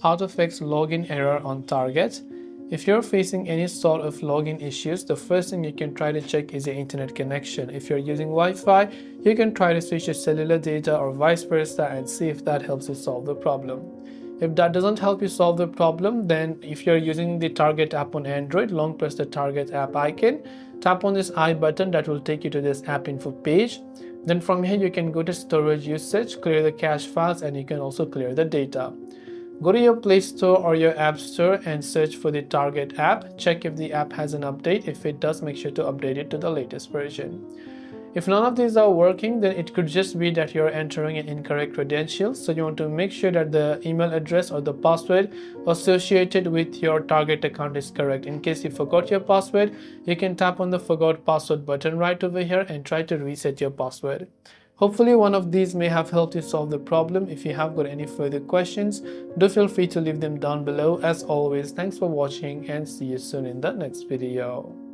How to fix login error on target. If you're facing any sort of login issues, the first thing you can try to check is your internet connection. If you're using Wi-Fi, you can try to switch your cellular data or vice versa and see if that helps you solve the problem. If that doesn't help you solve the problem, then if you're using the Target app on Android, long press the Target app icon, tap on this I button that will take you to this app info page. Then from here you can go to storage usage, clear the cache files, and you can also clear the data. Go to your Play Store or your App Store and search for the Target app. Check if the app has an update. If it does, make sure to update it to the latest version. If none of these are working, then it could just be that you're entering an incorrect credentials. So you want to make sure that the email address or the password associated with your Target account is correct. In case you forgot your password, you can tap on the Forgot Password button right over here and try to reset your password. Hopefully one of these may have helped you solve the problem. If you have got any further questions, do feel free to leave them down below. As always, thanks for watching and see you soon in the next video.